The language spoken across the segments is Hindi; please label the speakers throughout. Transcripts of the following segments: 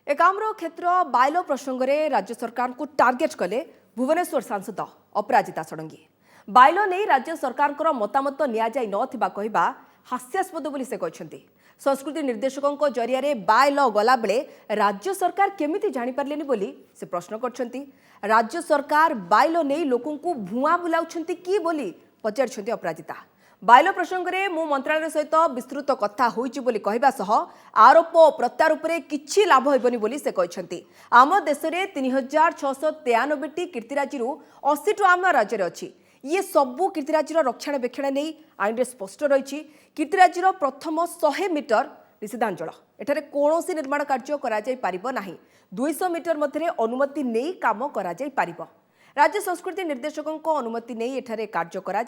Speaker 1: एकाम्र क्षेत्र बाइलो प्रसंग में राज्य सरकार को टार्गेट कले भुवनेश्वर सांसद अपराजिता षडंगी। बाइलो नहीं राज्य सरकार मतामत नियाजाई नथिबा कहबा हास्यास्पद बोली से कहते। संस्कृति निर्देशकों जरिया बाइलो गला बेले राज्य सरकार केमिति जानि पारलेनी बोली से प्रश्न करछंती। राज्य सरकार बाइलो नहीं लोकों को भुआ बुलाउछंती की बोली पचारछंती अपराजिता। बाइलो प्रसंग में मो मंत्रालय सहित विस्तृत कथा होइछि बोली कहबा सह आरोप प्रत्यारोप में किछि लाभ होइबनी बोली से कहछंती। आम देश में 3693टी कीर्तिराजी 80 आम राज्य अच्छी। ये सबू कीर्तिराजी रक्षणाबेक्षण नहीं आईन में स्पष्ट रही। कीर्तिराजी प्रथम 100 मीटर निषेधांचल एठारे कौन निर्माण कार्य करा 200 मीटर मध्य अनुमति नहीं काम करा राज्य संस्कृति निर्देशकों अनुमति नहीं एठारे कार्य करा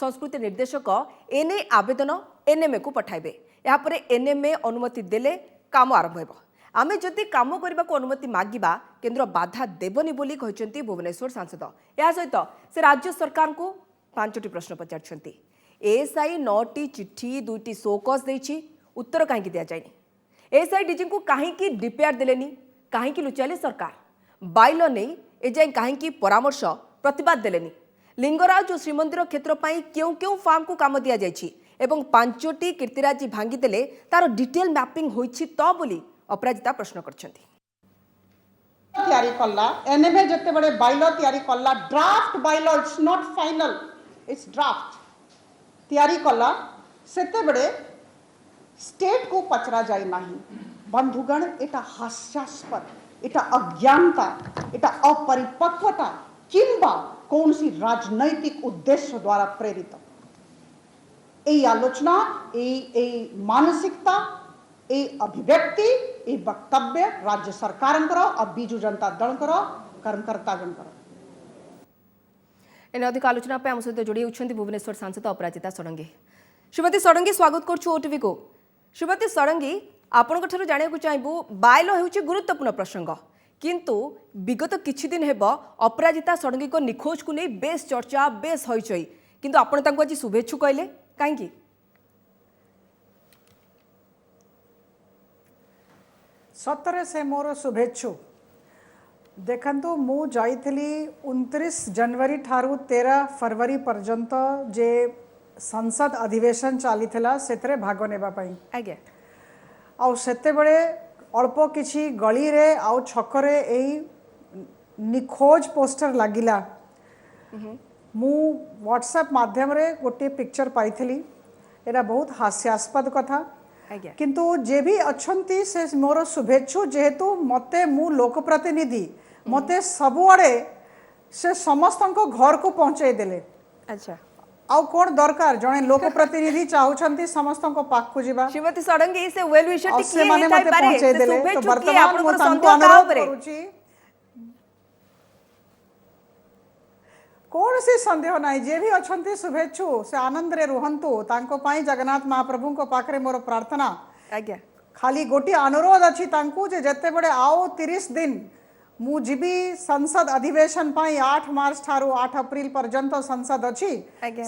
Speaker 1: संस्कृति निर्देशक एने आवेदन एनएमए को पठाइबे। यापर एनएमए अनुमति देले काम आरंभ हो। आमे जदि काम करने को अनुमति मागिबा केंद्र बाधा देबनी बोली कहते भुवनेश्वर सांसद। या सहित से राज्य सरकार को 5टी प्रश्न पचारछंती। एएसआई 9टी चिट्ठी 2टी शोकस देछि, उत्तर कहीं दि जाए। एएसआई डीजी को कहीं डीपीआर देलेनी, कहीं लुचाइले सरकार। बाइलो नहीं एजाए कहीं परामर्श प्रतिवाद देलेनी। लिंगराज और श्रीमंदिर क्षेत्र पर क्यों क्यों फार्म को काम दि जाइछि एवं 5टी कीर्तिराजी भांगीदेले तार डिटेल मैपिंग होइछि तो बोली अपराजिता प्रश्न करछंती।
Speaker 2: तैयारी कला एनएमए जते बड़े बाइलो तैयारी कला draft buy low it's not final it's draft तैयारी कला सेते बड़े स्टेट को पचरा जाय नाही। बंधुगण एटा हास्यास्पद एटा अज्ञानता एटा अपरिपक्वता किंबा कौन सी राजनैतिक उद्देश्य द्वारा प्रेरित ए आलोचना ए मानसिकता ए अभिव्यक्ति ए वक्तव्य राज्य सरकार और बिजु जनता दल कर्मकर्ता
Speaker 1: एने अधिक आलोचना आम सहित जोड़ी होती भुवनेश्वर सांसद अपराजिता षडंगी। श्रीमती षडंगी स्वागत करुछु ओटीवी को। श्रीमती षडंगी आपण जाना चाहबू बाइलो होउछि गुरुत्वपूर्ण प्रसंग किंतु विगत किछि दिन हेब अपराजिता षडंगी को निखोज को नहीं बेस चर्चा बेस हईचई किंतु आपण तांको आज शुभेच्छु कहले कहीं
Speaker 3: सतरे से मोर शुभेच्छु देखंतु मु जाइथली 29 जनवरी ठारू 13 फरवरी पर्यंत जे संसद अधिवेशन चलीथिला सेतरे भाग नेबा पई
Speaker 1: आज्ञा
Speaker 3: आउ सेते बळे अल्प किछि गली रे आउ छकरे एई निखोज पोस्टर लागिला। मु व्हाट्सएप माध्यम रे गोटे पिक्चर पाइथली एरा बहुत हास्यास्पद कथा किंतु जे भी अछंती से मोर शुभेच्छु जेहेतु मते मु लोक प्रतिनिधि मते सबुआडे से समस्तनको घर को पहुंचाई देले।
Speaker 1: अच्छा
Speaker 3: आउ कोन दरकार जणे लोक प्रतिनिधि चाहुछंती समस्तनको पाक को जिबा।
Speaker 1: श्रीमती षडंगी से वेल विशर टी
Speaker 3: से माने मते पहुंचाई देले तो वर्तमान मु तांको अनुरोध करूची कौन सी संदेह नहीं जे भी अछंती शुभेच्छु से आनंद रे रुहंतु तांको पाई जगन्नाथ महाप्रभु को पाखरे मोर प्रार्थना
Speaker 1: आज्ञा
Speaker 3: खाली गोटी अनुरोध अच्छी तांकु जे जते बड़े आओ 30 दिन मु जीबी संसद अधिवेशन पाई 8 मार्च ठारू 8 अप्रैल पर्यंत संसद अच्छी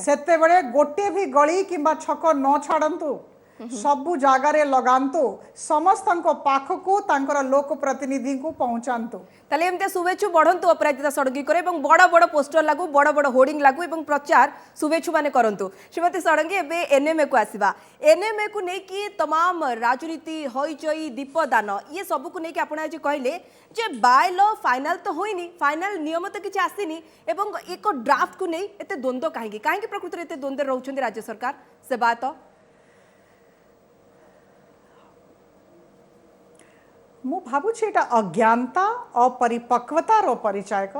Speaker 3: सेते बड़े गोटे भी गली किंबा छक न छाड़ंतु सबु जागारे लगांतु समस्तंको पाखकु तांकर लोक प्रतिनिधि को पहुंचांतु
Speaker 1: ताले एमते शुभेच्छु बढ़ंतु अपराजिता षडंगी करे एवं बड़ बड़ पोस्टर लागू बड़ बड़ होर्डिंग लागू एवं प्रचार शुभेच्छु माने करंतु। श्रीमती षडंगी एबे एनएमए को आसीबा एनएमए को नै कि तमाम राजनीति हईचई दीपदान ये सब को नै कि आपण आज कहले जे बाइलो फाइनल तो होइनी फाइनल नियम तो किछि आसीनी एवं एक ड्राफ्ट को नै एते द्वंद्व काहे प्रकृति रे एते द्वंद्व रहउछन्ती राज्य सरकार से बात
Speaker 3: मु भाबुछि एटा अज्ञानता अपरिपक्वतार परिचायक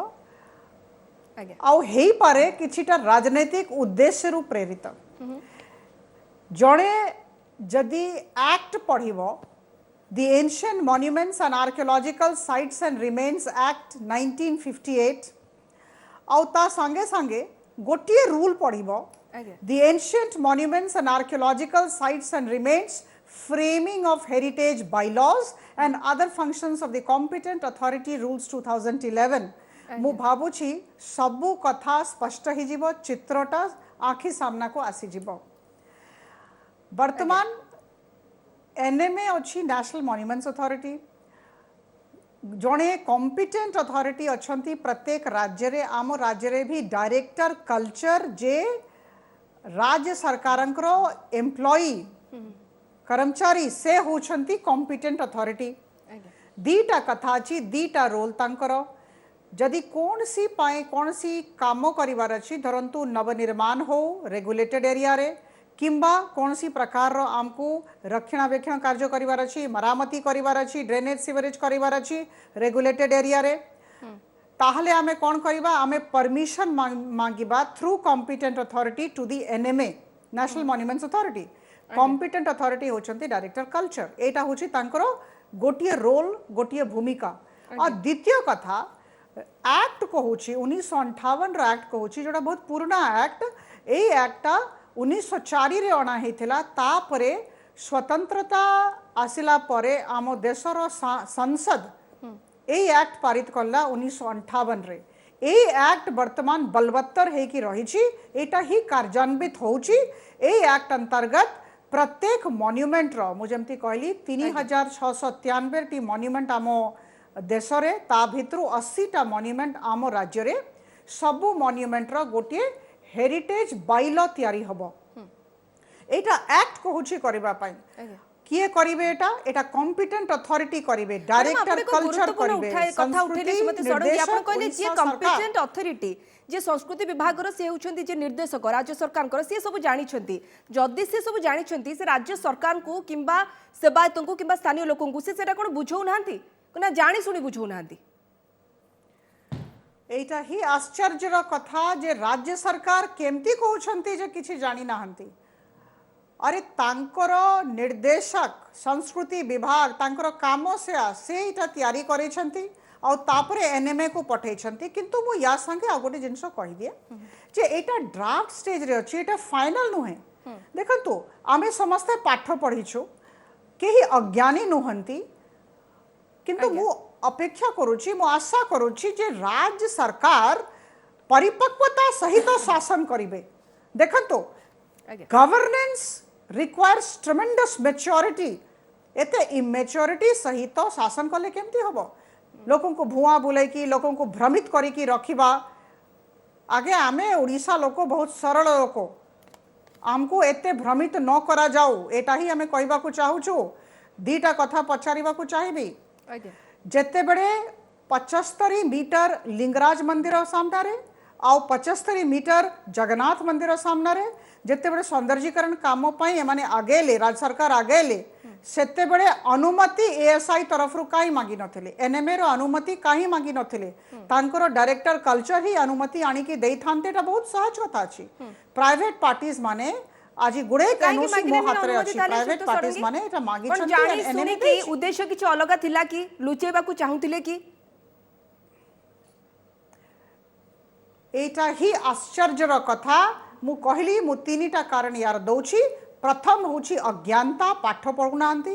Speaker 3: आउ हेई पारे किछिटा राजनैतिक उद्देश्य रु प्रेरित जणे जदि एक्ट पढ़िबो the ancient monuments and archaeological sites and remains act 1958 आउ ता संगे संगे गोटिए रूल पढ़िबो the ancient monuments and archaeological sites and remains framing of heritage bylaws and other functions of the competent authority rules 2011 मु भाबुछि सबु कथा स्पष्ट ही जीवो चित्रटा आखि सामना को आसी जीवो। वर्तमान एनएमए अच्छी नेशनल मॉन्यूमेंट्स अथॉरिटी जड़े कॉम्पिटेंट अथॉरिटी अच्छी प्रत्येक राज्य रे आम राज्य रे भी डायरेक्टर कल्चर जे राज्य सरकार एम्प्लॉई कर्मचारी से होछंती कॉम्पिटेंट अथॉरिटी दीटा कथा अच्छी दीटा रोल तांकर जदि कौन सी पाए कौन सी काम करिवार अछि धरंतु नवनिर्माण हो रेगुलेटेड एरिया रे किंबा कौन सी प्रकार रो आमको रक्षणाबेक्षण कार्य करिवार अछि मरामती करिवार अछि ड्रेनेज सीवरेज करिवार अछि रेगुलेटेड एरिया रे ताहले आमे कौन करिबा आमे परमिशन मांगिबा through competent authority to the NMA national monuments authority competent authority होचंती डायरेक्टर कल्चर एटा होची तांकर गोटिए रोल गोटिए भूमिका और द्वितीय कथा एक्ट कहूची 1958 रो एक्ट कहूची जोड़ा बहुत पुराना एक्ट ए एक्टा 1904 रे अणा हेथिला तापरे स्वतंत्रता आसिला परे आम देशर संसद ए एक्ट पारित करला 1958 रे ए एक्ट वर्तमान बलवत्तर है कि रही एटा ही कार्यान्वित होची ए एक्ट अंतर्गत प्रत्येक मॉन्यूमेंट रो मुझे कहली 3693 टी मॉन्यूमेंट आम देश रे ता भितरु 80टा मॉन्यूमेंट आम राज्य रे सबु मॉन्यूमेंट रो गोटे हेरिटेज बाइलॉ तयारी हबो एटा एक्ट कहूची करबा पई किए करिवे एटा कॉम्पिटेंट अथॉरिटी करिवे डायरेक्टर कल्चर करिवे
Speaker 1: कथा उठेले श्रीमती षडंगी आपण कहले जे कॉम्पिटेंट अथॉरिटी जे संस्कृति विभाग रो से होउछंती जे निर्देशक राज्य सरकार को से सब जानि छंती जदी से सब जानि छंती से राज्य सरकार को किंबा सेवायतों को किंबा स्थानीय लोकों को से सेटा कोन बुझौ नांती ना जानि सुनी बुझौ नांती
Speaker 3: एटा ही आश्चर्यर कथा जे राज्य सरकार केमती कहउछंती जे किछि जानि नाहंती अरे तांकर निर्देशक संस्कृति विभाग तांकर काम से इटा तैयारी करेछंती और तापरे एनएमए को पठेछंती किंतु मु या संगे आ गोटे जिंस कहि दिए जे एटा ड्राफ्ट स्टेज रे अछि एटा फाइनल नुहे देखंतु आमे समस्त पाठ पढिछु केही अज्ञानी नुहंती किंतु मु अपेक्षा करूची मु आशा करूची जे राज्य सरकार परिपक्वता सहित शासन करिवे देखंतु गवर्नेंस requires tremendous maturity एते इमेच्योरिटी सहित शासन कले केमती हबो लोकन को भुआ बुलाई की लोकन को भ्रमित करी की रखिबा आगे आमे ओडिसा लोक बहुत सरल लोक आमको एते भ्रमित न करा जाऊ एटा ही हमें कहबा को चाहूछु दीटा कथा पचारिबा को चाहिबी जेते बड़े 75 मीटर लिंगराज मंदिर सामने रे आ 75 मीटर जगन्नाथ मंदिर सामने रे जेते बड़े सौंदर्यीकरण काम पाई माने आगे ले राज्य सरकार आगे ले सेते बड़े अनुमति एएसआई तरफ रु काई मांगी नथिले एनएमए रो अनुमति काई मांगी नथिले तांकर डायरेक्टर कल्चर ही अनुमति आनी की देई थानतेटा बहुत सहज कथा अछि प्राइवेट पार्टीज माने आजि गुडे एनओसी मो हाथ रे अछि प्राइवेट पार्टीज माने एटा मांगी छथि
Speaker 1: जानि सुनी की उद्देश्य किछ अलग थिला कि लुचेबा को चाहुतिले कि
Speaker 3: एटा ही आश्चर्यर कथा मु कहली मु तीनिटा कारण यार दउछि प्रथम होछि अज्ञानता पाठ पढुनांती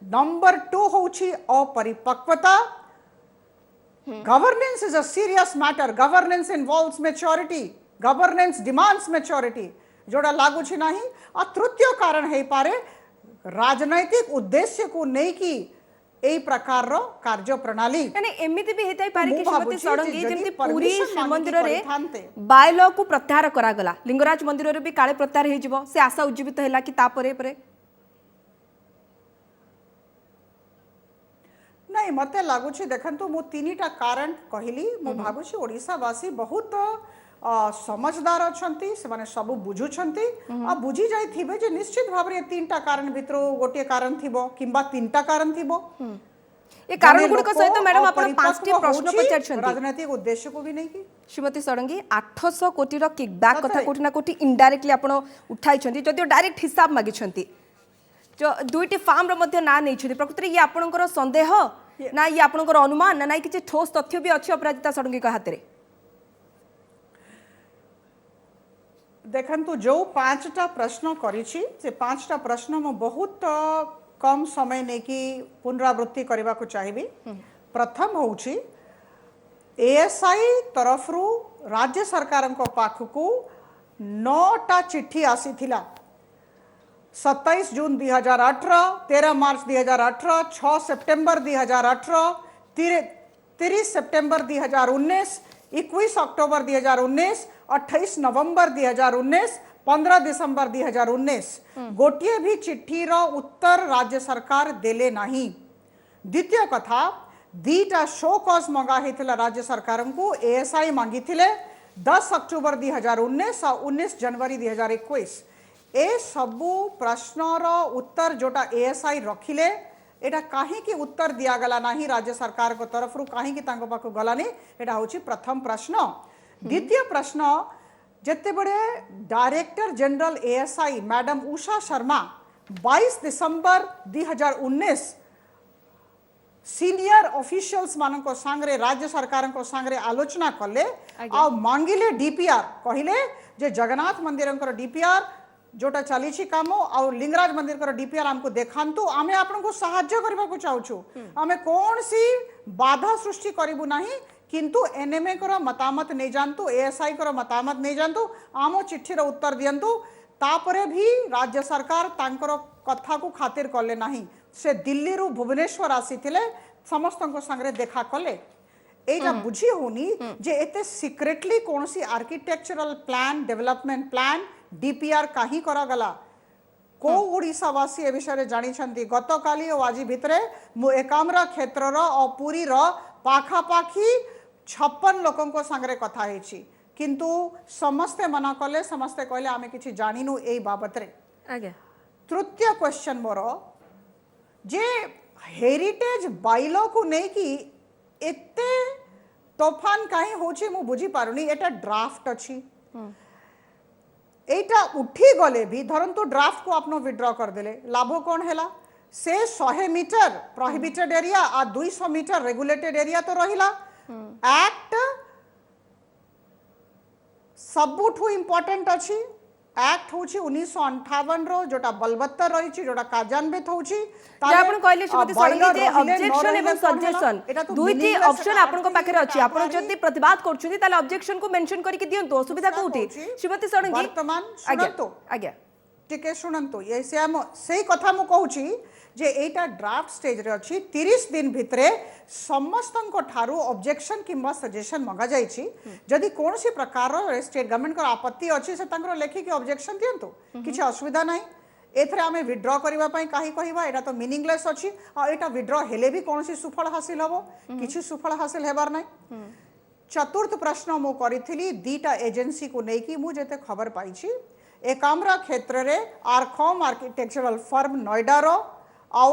Speaker 3: नंबर 2 होछि अपरिपक्वता governance is a serious matter governance involves maturity governance demands maturity जोड़ा लागू छि नाही आ तृतीय कारण हे पारे राजनैतिक उद्देश्य को नै की एई प्रकार रो कार्य प्रणाली
Speaker 1: यानी एमिति भी हेताई पारे कि श्रीमती षडंगी जेमति पूरी श्रीमंदिर रे बायलॉ को प्रत्याहार करा गला लिंगराज मंदिर रे भी काळे प्रत्याहार हे जिवो से आशा उज्जीवित हैला कि तापरे परे
Speaker 3: नहीं मते लागु छि देखंतु मु तीनिटा कारण कहिली मु भाबु छि ओडिसा वासी बहुत समझदार अछंती से माने सब बुझुछंती आ बुझी जाई थिबे जे निश्चित भाव रे तीनटा कारण भितरो गोटे कारण थिबो किंबा तीनटा कारण थिबो
Speaker 1: ए कारण गुड को सहित मैडम आपण पांचटी प्रश्न पचारछंती
Speaker 3: राजनीतिक उद्देश्य को भी नहीं की
Speaker 1: श्रीमती षडंगी 800 कोटी रो किकबैक कथा कोटी ना कोटी इनडायरेक्टली आपण उठाई छंती जदियो डायरेक्ट हिसाब मागी छंती जो दुईटी फार्म रो मध्ये ना नै छथि प्रकृति ये आपणकर संदेह ना ये आपणकर अनुमान ना कि ठोस तथ्य भी अछि अपराजिता षडंगी का हाथ रे
Speaker 3: देखंतु जो 5टा प्रश्न करिछि से 5टा प्रश्न मो बहुत कम समय ने की पुनरावृत्ति करबा को चाहिबी प्रथम होउछि एएसआई तरफ रु राज्य सरकार को पाख को 9टा चिट्ठी आसीथिला 27 जून 2018 13 मार्च 2018 6 सेप्टेम्बर 2018 30 सितंबर 2019, 21 अक्टोबर 2019, 28 नवंबर 2019, 15 दिसंबर 2019 गोटे भी चिट्ठी रो उत्तर राज्य सरकार देले नहीं। द्वितीय कथा, दीटा शो कॉज मंगा हेतिला राज्य सरकार को एएसआई मांगी थिले 10 अक्टोबर 2019 और 19 जनवरी 2021। ए सबू प्रश्नर उत्तर जोटा एएसआई रखिले एटा काहे कि उत्तर दिया गला नहीं राज्य सरकार को तरफ रु काहे कि तांको पाखु गलानी, एटा होची प्रथम प्रश्न। द्वितीय प्रश्न, जते बड़े director general ASI madam Usha Sharma 22 दिसंबर 2019 सीनियर ऑफिशियल्स मान को सांगरे राज्य सरकार को सांगरे आलोचना कले आ मांगिले डीपीआर, कहले जे जगन्नाथ मंदिर डीपीआर जोटा चली काम आ लिंगराज मंदिर डीपीआर हमको देखांतु, आमे आपन को सहाय्य करबा को चाहूछु, आमे कौन सी बाधा सृष्टि करिबु नाही, किंतु एनएमए कर मतामत नहीं जानतु, एएसआई कर मतामत नहीं जानतु, आमो चिट्ठीर उत्तर दियंतु। तापरे भी राज्य सरकार तांकर कथा को खातिर कले नाही, से दिल्ली रु भुवनेश्वर आसीथिले, समस्त को संगरे देखा कले। एटा बुझी होनी जे एते सिक्रेटली कोनसी architectural plan, development plan, DPR काहे करा गला, को ओडिशावासी ए विषय जानी छंती। गतकाली और आज भितरे मु एकामरा क्षेत्र रो और पुरी रो पाखापाखी 56 लोकों को संगरे कथा हेची, किंतु समस्ते मना कले, समस्ते कहले आमे किछि जानिनु एई बाबतरे।
Speaker 1: आगे
Speaker 3: तृतीय क्वेश्चन मोर जे हेरिटेज बाइलो को नहीं कि एते तोफान काहे होची मु बुझी पारुनी। एटा ड्राफ्ट अछि, एटा उठी गले भी धरंतु ड्राफ्ट को आपनो विड्रॉ कर देले, लाभ कौन हैला? से 100 मीटर प्रोहिबिटेड एरिया आ 200 मीटर रेगुलेटेड एरिया तो रहिला। एक्ट सबुठू इंपोर्टेंट अछि, एक्ट होची 1958 रो जोटा बलवत्तर रहिछि, जोटा कार्यान्वित होछि।
Speaker 1: जे आपण कहले श्रीमती षडंगी जे ऑब्जेक्शन एवं सजेशन दुईटी ऑप्शन आपण को पाखे अछि, आपण जति प्रतिवाद करछुनी ताले ऑब्जेक्शन को मेंशन करी के दियंतु, असुविधा कोठी श्रीमती षडंगी?
Speaker 3: वर्तमान सुनंतु,
Speaker 1: आज्ञा
Speaker 3: टिके सुनंतु, ये से कथा मु कहूची जे एटा ड्राफ्ट स्टेज रे अछि। 30 दिन भितरे समस्तन को ठारू ऑब्जेक्शन किंबा सजेशन मंगा जाइछि। जदि कोनसी प्रकार रो स्टेट गवर्नमेंट को आपत्ति अछि से तांकर लेखि के ऑब्जेक्शन दियंतु, किछि असुविधा नाही। एथरे आमे विड्रॉ करिवा पई काहे कहिबा, एटा तो मीनिंगलेस अछि आ एटा विड्रॉ हेले भी कोनसी सुफल हासिल हबो, किछि सुफल हासिल हेबार नाही। चतुर्थ प्रश्न मु करिथिली दीटा एजेंसी को नेकी मु जेते खबर पाइछि, एकामरा क्षेत्र रे आरखम आर्किटेक्चरल फर्म नोएडा रो आउ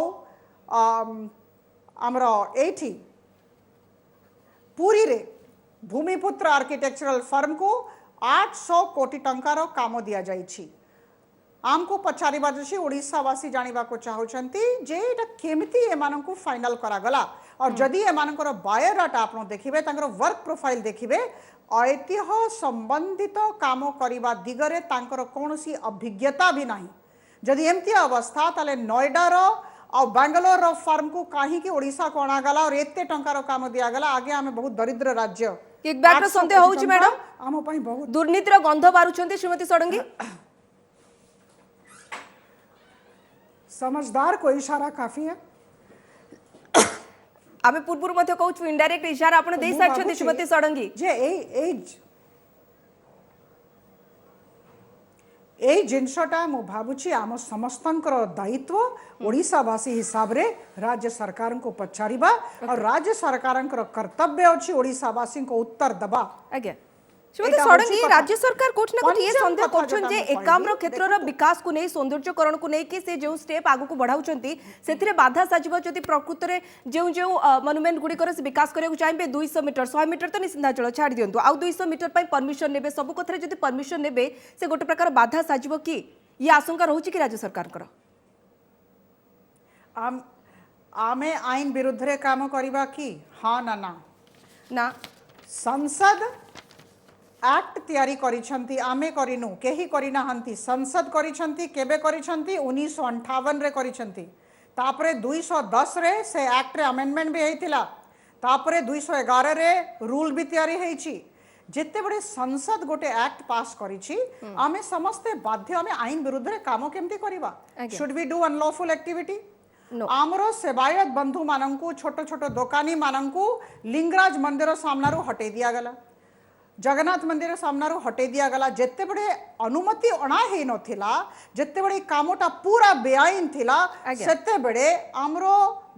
Speaker 3: आमरो एठी पुरी रे भूमिपुत्र आर्किटेक्चरल फर्म को 800 कोटी टंकार काम दिया जाइछि। आमको पचारिबा जछि ओडिशावासी जानिबा को चाहुचंती जे एटा केमिति एमान को फाइनल करा गला, और जदि एमान को बायोडाटा आपण देखिबे, तांकर वर्क प्रोफाइल देखिबे, ऐतिह्य संबंधित काम करिबा दिगरे तांकर कोनोसी अभिज्ञता भी नाही। जदि एमती अवस्था ताले नोएडा रो और बेंगलोर रो फार्म को काहे कि ओडिशा को आना गला और एते टंकार काम दिया गला, आगे हमें बहुत दरिद्र राज्य
Speaker 1: किकबैक रो संदेह होउची मैडम,
Speaker 3: आम पई बहुत
Speaker 1: दुर्नीतिर गंध बारुचंती श्रीमती षडंगी?
Speaker 3: समझदार को इशारा काफी है।
Speaker 1: आमे पूर्व मध्य कहूछु इनडायरेक्ट इशारा आपण देई सारछंती श्रीमती षडंगी
Speaker 3: जे ए जिनसटा मु भाबुची आम समस्तंकर दायित्व ओडिशावासी हिसाब रे राज्य सरकार को पचारिबा, और राज्य सरकार कर्तव्य अछि ओडिशावासी को उत्तर दबा।
Speaker 1: आज्ञा श्रीमती षडंगी, राज्य सरकार कोठ ना कोठ ये संदेह करछन जे एकाम्र क्षेत्रर विकास को नै, सौंदर्यकरण को नै कि से जो स्टेप आगु को बढ़ाउचंती सेथिरे बाधा साजिबो। जदि प्रकृत रे जे मॉन्यूमेंट गुडी करे विकास करे को चाहबे 200 मीटर 100 मीटर तो निसिंधाचल छाड़ दियंतु, आ 200 मीटर पई परमिशन नेबे, सब कथरे जदि परमिशन नेबे से गोटे प्रकार बाधा साजिबो कि ये आशंका रहउची कि राज्य सरकार कर
Speaker 3: आमे आईन विरुद्ध रे काम करिबा कि? हां ना ना
Speaker 1: ना,
Speaker 3: संसद एक्ट तैयारी करिछंती, आमे करिनु, केही करिना हंती। संसद करिछंती, केबे करिछंती? 1958 रे करिछंती। तापरे 210 रे से एक्ट रे अमेंडमेंट भी हेतिला, तापरे 211 रे रूल भी तैयारी हेछि। जेते बड़े संसद गोटे एक्ट पास करिछि, आमे समस्ते बाध्य, आमे आईन विरुद्ध रे काम केमती करिबा? Should we do unlawful activity?
Speaker 1: No.
Speaker 3: आमरो सेवायत बंधु मानंकु छोट छोट दुकानी मानंकु लिंगराज मंदिर सामनारू हटे दिया गला जगन्नाथ मंदिर सामनारू हटे दिया गला जेते बड़े अनुमति अणा हे नथिला जेते बड़े कामटा पूरा बेआईन थिला
Speaker 1: आज्ञा।
Speaker 3: सेते बड़े आमरो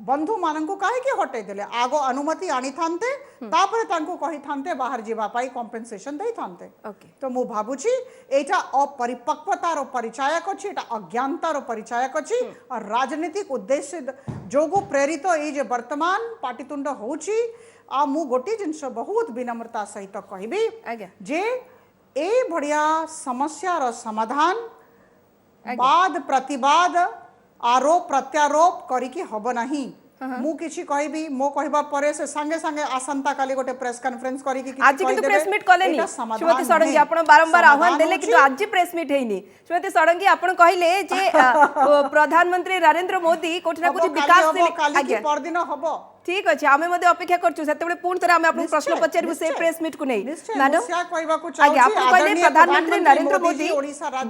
Speaker 3: बंधु मानंकु काहे के हटे देले आगो अनुमति आनी थांते तापरे तांकु कहि थांते बाहर जीवा पाई कॉम्पेंसेशन देई थांते
Speaker 1: ओके
Speaker 3: तो मु भाबुची एटा अपरिपक्वतार परिचायक अछि एटा अज्ञानतार परिचायक अछि और राजनीतिक उद्देश्य जोगु प्रेरित ए जे वर्तमान पाटितुंड होउची आ मु गोटी जिनस बहुत विनम्रता सहित कहबी
Speaker 1: आज्ञा
Speaker 3: जे ए बढ़िया समस्यार समाधान वाद प्रतिवाद आरोप प्रत्यारोप करिकी हब नहीं मु किछि कहबी मो कहबा परे से संगे संगे आसंता काली गोटे प्रेस कॉन्फ्रेंस करिकी किछि
Speaker 1: आज किंतु प्रेस मीट कलेनी श्रीमती षडंगी आपण बारंबार आह्वान देले किंतु आज प्रेस मीट हेनी श्रीमती षडंगी आपण कहले जे प्रधानमंत्री नरेंद्र मोदी कोठी ना कोठी विकास
Speaker 3: काली परदिन हबो
Speaker 1: ठीक अच्छे आमे मध्य अपेक्षा करछु सेतेबेले पूर्ण तरह आमे आपन प्रश्न पचारबु से प्रेस मीट को नै मैडम आज्ञा आपण कहले प्रधानमंत्री नरेंद्र मोदी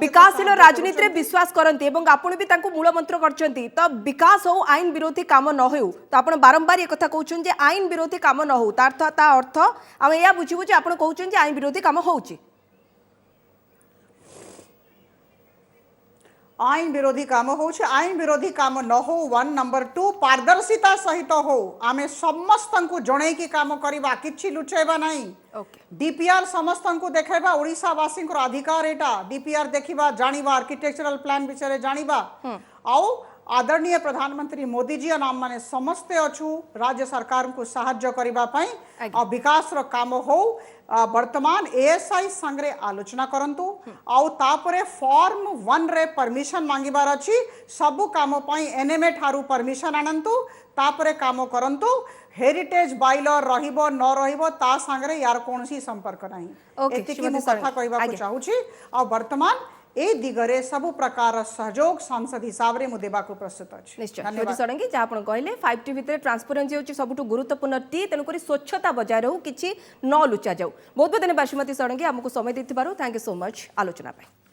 Speaker 1: विकासशील राजनीति रे विश्वास करंती एवं आपण भी तांको मूल मंत्र करचंती तो विकास हो आईन विरोधी काम न हो तो आपण बारंबार ये कथा कहउछन जे आईन विरोधी काम न हो ता अर्थ आमे या बुझिबु जे आपण कहउछन जे आईन विरोधी काम होउची
Speaker 3: आईन विरोधी काम हो आईन विरोधी काम न हो 1 नंबर 2 पारदर्शिता सहित हो आमे समस्त को जणे की काम करबा किछि लुचेबा नहीं
Speaker 1: ओके
Speaker 3: डीपीआर समस्त को देखेबा ओडिसा वासी को अधिकार एटा डीपीआर देखिबा जानिबा आर्किटेक्चरल प्लान विषय जानिबा आउ आदरणीय प्रधानमंत्री मोदी जी नाम माने समस्ते अछु राज्य सरकार को सहाय्य करबा पई आ विकास रो काम हो वर्तमान एएसआई संगरे आलोचना करंतु आउ तापरे फॉर्म 1 रे परमिशन मांगिबार अछि सब काम पई एनएमए ठारू परमिशन आनंतु तापरे काम करंतु हेरिटेज बाइलर रहिबो न रहिबो ता संगरे यार कोनसी संपर्क नाही एतिकी मु कथा कहबा को चाहूची आ वर्तमान ए दिगरे सब प्रकार सहयोग सांसद हिसाब रे मु देबा को प्रस्तुत अछि
Speaker 1: निश्चय श्रीमती षडंगी जहाँ आपण कहले 5T भितर ट्रांसपेरेंसी होची सबुठु गुरुत्वपूर्ण टी तेणुकरी स्वच्छता बजाय रहू किछि न लुचा जाऊ बहुत बहुत धन्यवाद श्रीमती षडंगी हमको समय देथिबारु थैंक यू सो मच आलोचना पे।